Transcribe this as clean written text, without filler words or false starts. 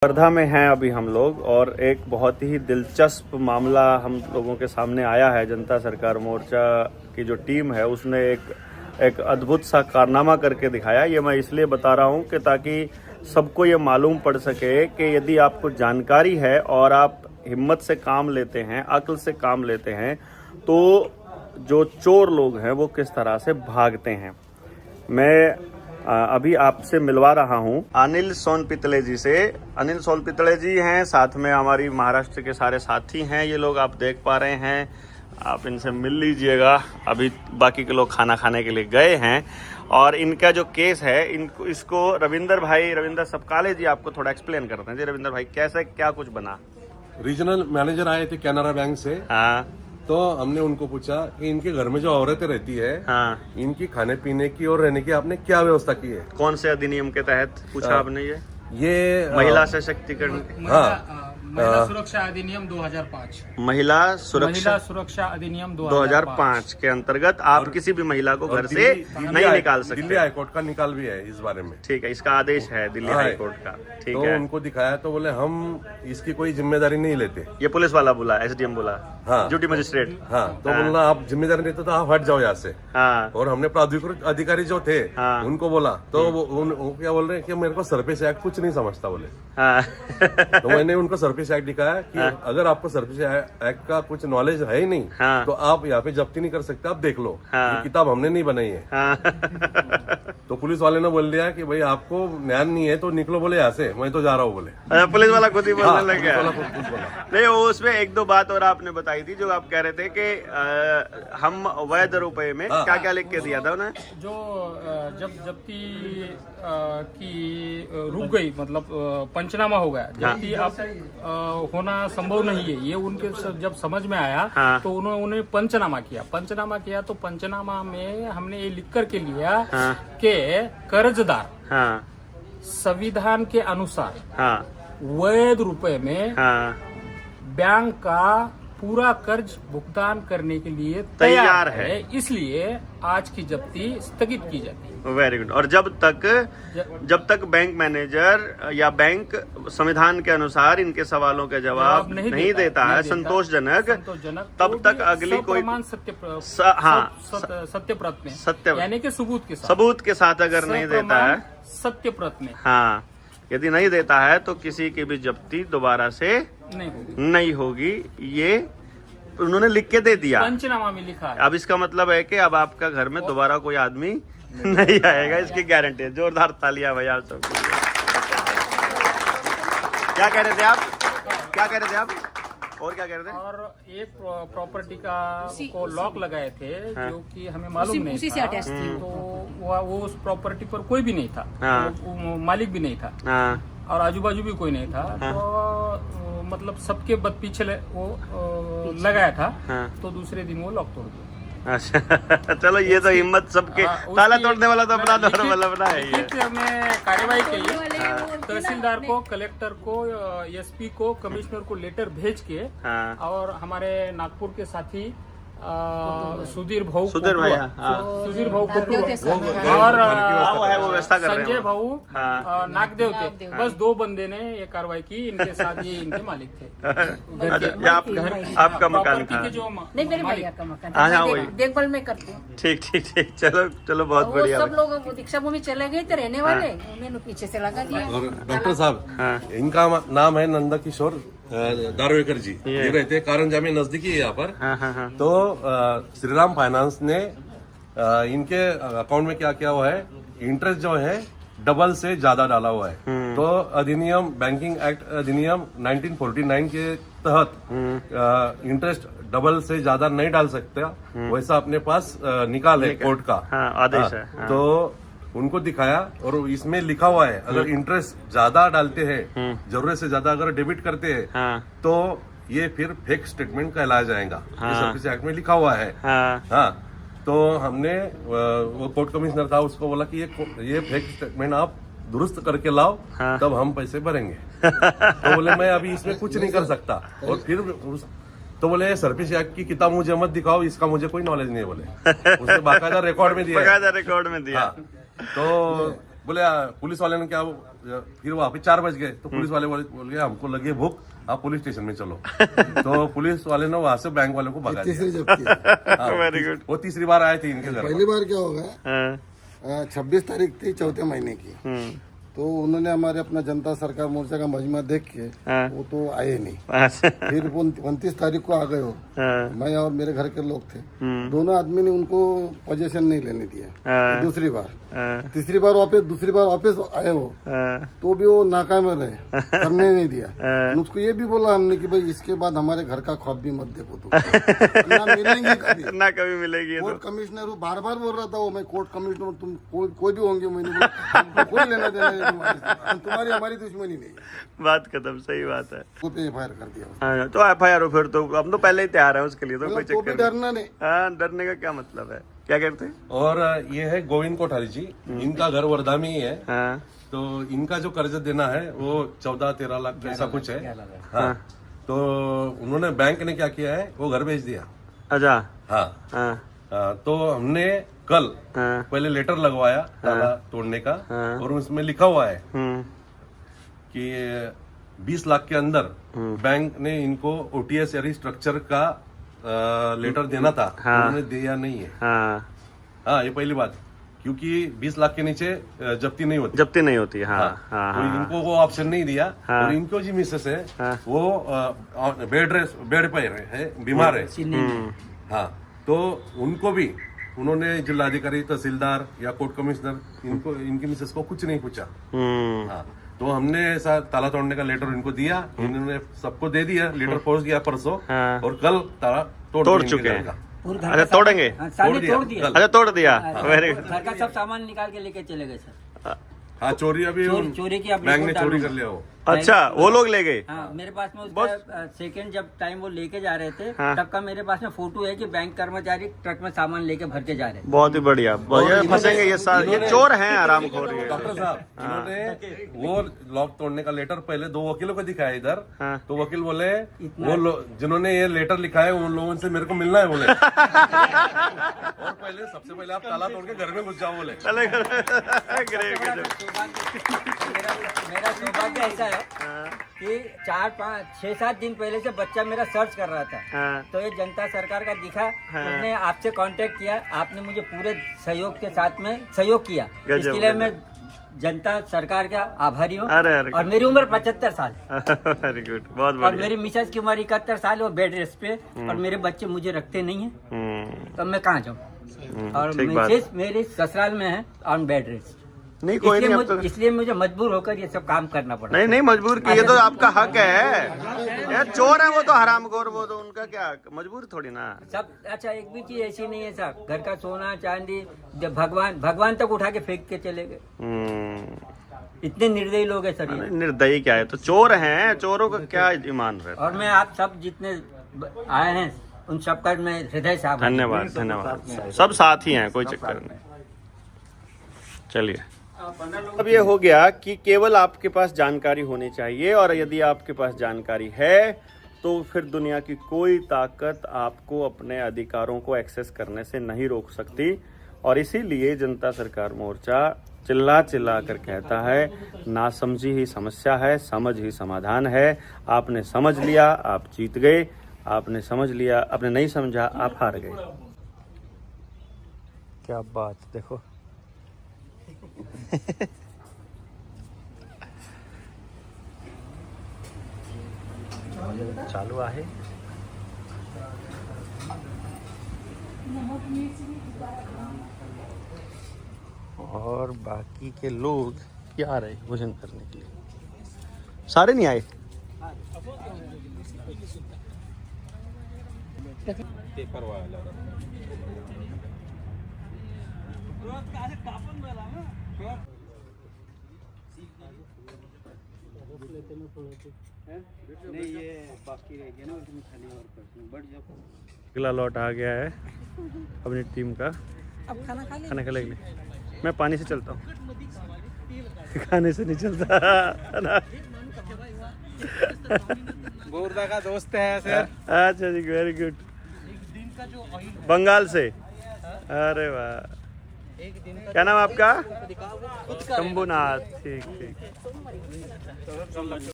वर्धा में हैं अभी हम लोग और एक बहुत ही दिलचस्प मामला हम लोगों के सामने आया है। जनता सरकार मोर्चा की जो टीम है उसने एक अद्भुत सा कारनामा करके दिखाया। ये मैं इसलिए बता रहा हूँ कि ताकि सबको ये मालूम पड़ सके कि यदि आपको जानकारी है और आप हिम्मत से काम लेते हैं, अक्ल से काम लेते हैं, तो जो चोर लोग हैं वो किस तरह से भागते हैं। मैं अभी आपसे मिलवा रहा हूं अनिल सोनपितले जी से। अनिल सोनपितले जी हैं, साथ में हमारी महाराष्ट्र के सारे साथी हैं। ये लोग आप देख पा रहे हैं, आप इनसे मिल लीजिएगा। अभी बाकी के लोग खाना खाने के लिए गए हैं और इनका जो केस है इसको रविंदर सपकाले जी आपको थोड़ा एक्सप्लेन करते हैं। जी रविंदर भाई, कैसे क्या कुछ बना? रीजनल मैनेजर आए थे कैनरा बैंक से। हाँ, तो हमने उनको पूछा कि इनके घर में जो औरतें रहती है, हाँ, इनकी खाने पीने की और रहने की आपने क्या व्यवस्था की है। कौन से अधिनियम के तहत पूछा आपने? ये महिला सशक्तिकरण, महिला सुरक्षा अधिनियम 2005। महिला सुरक्षा अधिनियम 2005 के अंतर्गत आप किसी भी महिला को घर से नहीं निकाल सकते। दिल्ली हाईकोर्ट का निकाल भी है इस बारे में। ठीक है, इसका आदेश है दिल्ली हाईकोर्ट का। ठीक तो है, उनको दिखाया तो बोले हम इसकी कोई जिम्मेदारी नहीं लेते। ये पुलिस वाला बोला, एसडीएम बोला, हाँ, ड्यूटी मजिस्ट्रेट। हाँ, तो बोलना आप जिम्मेदारी लेते तो आप हट जाओ यहाँ से। हाँ, और हमने प्राधिकृत अधिकारी जो थे हाँ, उनको बोला तो वो क्या बोल रहे हैं कि मेरे को सरफेस एक्ट कुछ नहीं समझता बोले। हाँ, तो मैंने उनको सरफेस एक्ट दिखाया कि अगर आपको सर्विस एक्ट का कुछ नॉलेज है ही नहीं, हाँ, तो आप यहाँ पे जब्ती नहीं कर सकते। आप देख लो, हाँ, ये किताब हमने नहीं बनाई है। हाँ, तो पुलिस वाले ने बोल दिया कि भाई आपको ज्ञान नहीं है तो निकलो बोले यहाँ से, मैं तो जा रहा हूँ बोले। पुलिस वाला खुद ही बोलने हाँ, लग गया। पुलिस वाला खुद बोला। नहीं, वो उसमें एक दो बात और आपने बताई थी जो आप कह रहे थे कि हम वैध रुपए में क्या क्या लिख के दिया था उन्हें। जो जब जब्ती की रुक गई, मतलब पंचनामा हो गया, जब्ती अब होना संभव नहीं है, ये उनके जब समझ में आया, हाँ, तो उन्होंने पंचनामा किया। तो पंचनामा में हमने ये लिख करके लिया, हाँ, कि कर्जदार, हाँ, संविधान के अनुसार, हाँ, वैध रुपए में, हाँ, बैंक का पूरा कर्ज भुगतान करने के लिए तैयार है। इसलिए आज की जब्ती स्थगित की जाती है। Very good. और जब तक बैंक मैनेजर या बैंक संविधान के अनुसार इनके सवालों के जवाब नहीं देता है संतोषजनक, तब तक अगली कोई सत्यप्रत में, सत्य यानी कि सबूत के साथ अगर नहीं देता है, सत्यप्रत में, हाँ, यदि नहीं देता है तो किसी की भी जब्ती दोबारा से नहीं होगी। ये उन्होंने लिख के दे दिया, पंचनामा में लिखा है। अब इसका मतलब है कि अब आपका घर में दोबारा कोई आदमी नहीं आएगा, इसकी गारंटी है। जोरदार तालियां भैया आप सब। क्या कह रहे थे आप? और क्या कह रहे थे? और एक प्रॉपर्टी का को लॉक लगाए थे, जो कि हमें मालूम नहीं था। तो वो उस प्रॉपर्टी पर कोई भी नहीं था, वो मालिक भी नहीं था, और आजू बाजू भी कोई नहीं था। तो मतलब सबके बद पीछे वो लगाया था। तो दूसरे दिन वो लॉक तोड़ दिया। अच्छा, चलो ये तो हिम्मत सबके, ताला तोड़ने वाला तो अपना अपना है। ये हमने कार्यवाही के लिए तहसीलदार को, कलेक्टर को, एसपी को, कमिश्नर को लेटर भेज के, और हमारे नागपुर के साथी सुधीर भाऊ और व्यवस्था कर रहे हैं, संजय भाऊ नागदेव थे। बस 2 बंदे ने ये कार्रवाई की। इनके साथ ये इनके मालिक थे। आपका मकान था? नहीं, मेरे भैया का मकान, देखभाल में करती हूँ। ठीक, चलो बहुत बढ़िया। सब लोग दीक्षा भूमि चले गए थे रहने वाले, उन्होंने पीछे से लगा दिया। और डॉक्टर साहब, इनका नाम है नंदा किशोर दारवेकर जी। ये रहते हैं कारंजा में, नजदीकी है यहाँ पर। तो श्रीराम फाइनेंस ने इनके अकाउंट में क्या किया हुआ है, इंटरेस्ट जो है डबल से ज्यादा डाला हुआ है। तो अधिनियम, बैंकिंग एक्ट अधिनियम 1949 के तहत इंटरेस्ट डबल से ज्यादा नहीं डाल सकते, वैसा अपने पास निकाल है कोर्ट का आदेश है। तो उनको दिखाया और इसमें लिखा हुआ है अगर इंटरेस्ट ज्यादा डालते हैं, जरूरत से ज्यादा अगर डेबिट करते हैं, तो ये फिर फेक स्टेटमेंट कहलाया जाएगा। सर्विस एक्ट में लिखा हुआ है। हाँ, तो हमने वो कोर्ट कमिश्नर था, उसको बोला कि ये फेक स्टेटमेंट आप दुरुस्त करके लाओ, तब हम पैसे भरेंगे। तो बोले मैं अभी इसमें कुछ नहीं कर सकता। और फिर तो बोले सर्विस एक्ट की किताब मुझे मत दिखाओ, इसका मुझे कोई नॉलेज नहीं है बोले। उसने बाकायदा रिकॉर्ड में दिया। हाँ, तो बोले पुलिस वाले ने क्या, फिर वहाँ पे 4 बज गए तो पुलिस वाले बोल गए हमको लगी भूख, आप पुलिस स्टेशन में चलो। तो पुलिस वाले ने वहाँ से बैंक वाले को भगा दिया। Very good. वो तीसरी बार आए थे इनके घर। पहली बार क्या होगा, 26 तारीख थी चौथे महीने की, तो उन्होंने हमारे अपना जनता सरकार मोर्चा का मजमा देख के वो तो आए नहीं। फिर 29 तारीख को आ गए हो, मैं और मेरे घर के लोग थे, दोनों आदमी ने उनको पोजीशन नहीं लेने दिया। दूसरी बार, तीसरी बार वापस, दूसरी बार वापस आए हो तो भी वो नाकाम रहे, करने नहीं दिया। उसको ये भी बोला हमने कि भाई इसके बाद हमारे घर का ख्वाब भी मत देखो तुम, ना मिलेंगे कभी, ना कभी मिलेगी। कोर्ट कमिश्नर वो बार बार बोल रहा था, वो मैं कोर्ट कमिश्नर, तुम कोई भी होंगे, मैंने बोला कोई लेना देना तुम्हारी हमारी दुश्मनी नहीं। बात खत्म, सही बात है। तो FIR कर दिया। हाँ, तो FIR हो फिर तो हम तो पहले ही तैयार है उसके लिए, तो कोई तो भी चक्कर डरना नहीं। हाँ, डरने का क्या मतलब है। क्या कहते हैं? और ये है गोविंद कोठारी जी, इनका घर वर्धा में ही है। हाँ, तो इनका जो कर्ज देना है वो 14-13 लाख ऐसा कुछ है। हाँ, तो उन्होंने बैंक ने क्या किया है, वो घर बेच दिया। अच्छा। हाँ, हाँ, तो हमने कल हाँ, पहले लेटर लगवाया ताला तोड़ने का, और उसमें लिखा हुआ है कि 20 लाख के अंदर बैंक ने इनको OTS यानी स्ट्रक्चर का लेटर देना था, उन्होंने दिया नहीं है। हाँ, ये पहली बात, क्योंकि 20 लाख के नीचे जब्ती नहीं होती। जब्ती नहीं होती। हाँ, हाँ, तो इनको वो ऑप्शन नहीं दिया। और इनको जी मिसेस है वो बेड पे है, बीमार है। हाँ, तो उनको भी उन्होंने जिलाधिकारी, तहसीलदार या कोर्ट कमिश्नर, इनको इनकी मिसेस को कुछ नहीं पूछा। हाँ, तो हमने ऐसा ताला तोड़ने का लेटर इनको दिया, इन्होंने सबको दे दिया, लेटर पहुंच गया परसों, और कल ताला तोड़ चुके हैं। का। अच्छा, तोड़ेंगे। तोड़ दिया। अच्छा, तोड़ दिया। Very good. घर का सब सामान निकाल के लेके चले गए सर। हाँ, चोरी अभी चोरी की अब बैंक ने रिपोर्ट चोरी डालूंगा। कर लिया वो। अच्छा, वो लोग ले गए। हाँ, मेरे पास में उसका सेकंड जब टाइम वो लेके जा रहे थे, तब का मेरे पास में फोटो है कि बैंक कर्मचारी ट्रक में सामान लेके भर के जा रहे हैं। बहुत ही बढ़िया। ये फंसेंगे ये चोर हैं, आरामखोर ये। डॉक्टर साहब, इन्होंने वो लॉक तोड़ने का लेटर पहले 2 वकीलों को दिखाया इधर। तो वकील बोले वो जिन्होंने ये लेटर लिखा है उन लोगों से मेरे को मिलना है बोले। और पहले सबसे पहले आप ताला तोड़ के घर में घुस जाओ बोले। मेरा सौभाग्य ऐसा है कि 4-5-6-7 दिन पहले से बच्चा मेरा सर्च कर रहा था, तो ये जनता सरकार का दिखा, मैंने आपसे कांटेक्ट किया, आपने मुझे पूरे सहयोग के साथ में सहयोग किया, इसके लिए मैं जनता सरकार का आभारी हूँ। और मेरी उम्र 75 साल है। वेरी गुड, बहुत बढ़िया। और मेरी मिसेज की उम्र 71 साल है, वो बेड रेस्ट पे, और मेरे बच्चे मुझे रखते नहीं है, तो मैं कहाँ जाऊँ। और मिसेज मेरी ससुराल में है ऑन बेड रेस्ट। नहीं, कोई नहीं, इसलिए मुझे मजबूर होकर ये सब काम करना पड़ा। नहीं नहीं, मजबूर की, ये तो आपका हक है। यार चोर है वो तो, हरामखोर, वो तो उनका क्या, मजबूर थोड़ी ना सब। अच्छा, एक भी चीज ऐसी नहीं है साहब, घर का सोना चांदी भगवान तक उठा के फेंक के चले गए। इतने निर्दयी लोग हैं सर। निर्दयी क्या है, तो चोर हैं, चोरों का क्या ईमान है। और मैं आप सब जितने आए हैं उन सबका मैं हृदय से आभारी। धन्यवाद, धन्यवाद। सब साथ ही हैं, कोई चक्कर नहीं। चलिए, अब ये हो गया कि केवल आपके पास जानकारी होनी चाहिए, और यदि आपके पास जानकारी है तो फिर दुनिया की कोई ताकत आपको अपने अधिकारों को एक्सेस करने से नहीं रोक सकती। और इसीलिए जनता सरकार मोर्चा चिल्ला चिल्ला कर कहता है, नासमझी ही समस्या है, समझ ही समाधान है। आपने समझ लिया, आप जीत गए। आपने समझ लिया, आपने नहीं समझा, आप हार गए। क्या बात, देखो। चालू आहे। और बाकी के लोग क्या आ रहे भोजन करने के लिए, सारे नहीं आए। पेपर वाला नहीं, ये बाकी रह गया ना, उसमें खाली और करते हैं। बढ़ जाओ। अगला लॉट आ गया है अपनी टीम का। अब खाना खा खाना खा लेंगे। मैं पानी से चलता हूँ, खाने से नहीं चलता। गोरदा का दोस्त है सर। अच्छा जी, वेरी गुड। बंगाल से, अरे वाह। क्या नाम आपका? शंभुनाथ। ठीक ठीक।